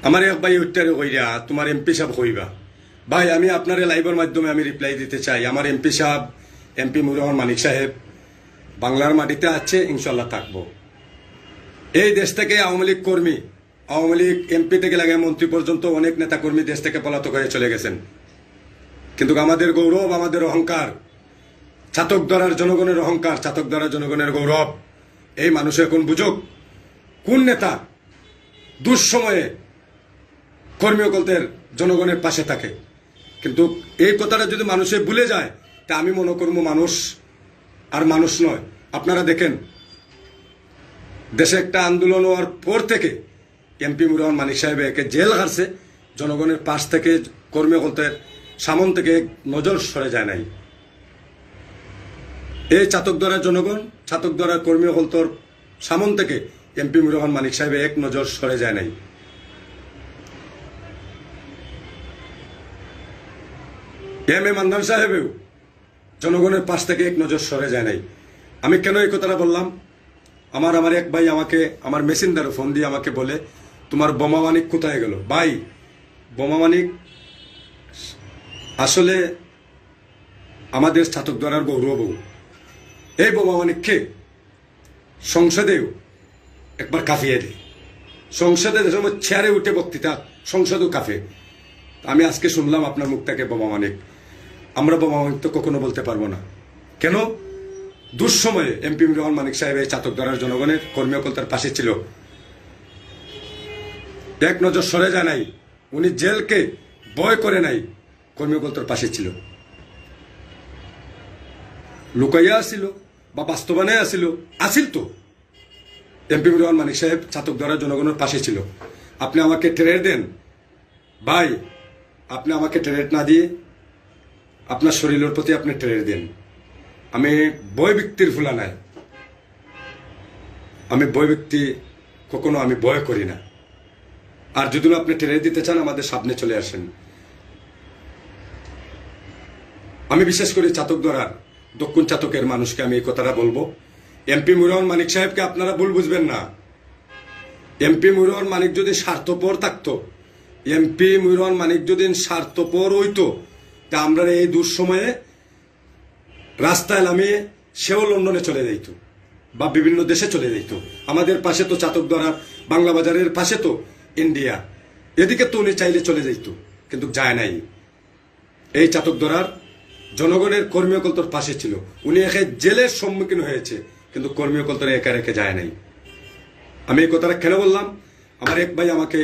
আমার এক ভাই উত্তরে কইরা তোমার এমপি সাহেব কইবা ভাই, আমি আপনার লাইভের মাধ্যমে আমি রিপ্লাই দিতে চাই। আমার এমপি সাহেব, এমপি মুরহমান মানিক সাহেব বাংলার মাটিতে আছে, ইনশাল্লাহ থাকবো। এই দেশ থেকে আওয়ামী লীগ কর্মী, আওয়ামী লীগ এমপি থেকে লাগে মন্ত্রী পর্যন্ত অনেক নেতা কর্মী দেশ থেকে পলাতক হয়ে চলে গেছেন, কিন্তু আমাদের গৌরব, আমাদের অহংকার, চাতক দ্বারার জনগণের অহংকার, চাতক দ্বারা জনগণের গৌরব। এই মানুষ এখন বুঝুক কোন নেতা দুঃসময়ে কর্মীকলদের জনগণের পাশে থাকে। কিন্তু এই কথাটা যদি মানুষে ভুলে যায়, তা আমি মনে করবো মানুষ আর মানুষ নয়। আপনারা দেখেন, দেশে একটা আন্দোলন হওয়ার পর থেকে এমপি মুরহমান মানিক সাহেব একে জেল হারছে, জনগণের পাশ থেকে কর্মীকলদের সামন থেকে নজর সরে যায় নাই। এই চাতক দ্বারা জনগণ, চাতক দ্বারা কর্মীকলতর সামন থেকে এমপি মুরহমান মানিক সাহেব এক নজর সরে যায় নাই। এম এ মান্নান সাহেবেও জনগণের পাশ থেকে এক নজর সরে যায় নাই। আমি কেন এই কথাটা বললাম? আমার এক ভাই আমাকে, আমার মেসেঞ্জারে ফোন দিয়ে আমাকে বলে, তোমার বোমা মানিক কোথায় গেল? ভাই, বোমা মানিক আসলে আমাদের ছাতক দ্বারার গৌরব। এই বোমা মানিককে সংসদেও একবার কাঁপিয়ে দেয়। সংসদে যে সময় চেয়ারে উঠে বক্তৃতা, সংসদেও কাঁপে। আমি আজকে শুনলাম আপনার মুখ থেকে বোমা মানিক। আমরা বোমা মানিক তো কখনো বলতে পারবো না। কেন? দুঃসময়ে এমপি মুরহমান মানিক সাহেব এই চাতক দ্বারার জনগণের কর্মীকলতার পাশে ছিল, এক নজর সরে যায় নাই। উনি জেলকে ভয় করে নাই, কর্মীকলতার পাশে ছিল। লুকাইয়া আসিল বা বাস্তবায়নে আসিল তো এমপি মুরহমান মানিক সাহেব চাতক দ্বারা জনগণের পাশে ছিল। আপনি আমাকে ট্রেড দেন ভাই, আপনি আমাকে ট্রেড না দিয়ে আপনার শরীরের প্রতি আপনি ট্রেড দেন। আমি বয় ব্যক্তির ফুলা নাই, আমি বয় ব্যক্তি কখনো আমি ভয় করি না। আর যদি আপনি ট্রেড দিতে চান, আমাদের সামনে চলে আসেন। আমি বিশেষ করে চাতক দ্বারার দক্ষিণ চাতকের মানুষকে আমি এই কথাটা বলবো, এমপি মুরহমান মানিক সাহেবকে আপনারা ভুল বুঝবেন না। এমপি মুরহমান মানিক যদি স্বার্থপর থাকতো, এমপি মুরহমান মানিক যদি স্বার্থপর হইতো, তা আমরা এই দুঃসময়ে রাস্তায় নামিয়ে সেও লন্ডনে চলে যাইত বা বিভিন্ন দেশে চলে যাইত। আমাদের পাশে তো চাতক দ্বারা, বাংলা বাজারের পাশে তো ইন্ডিয়া, এদিকে তো উনি চাইলে চলে যাইত, কিন্তু যায় নাই। এই চাতক দ্বারার জনগণের কর্মীকলতর পাশে ছিল। উনি একে জেলের সম্মুখীন হয়েছে, কিন্তু কর্মীকলতরে একা রেখে যায় নাই। আমি এই কথাটা কেন বললাম? আমার এক ভাই আমাকে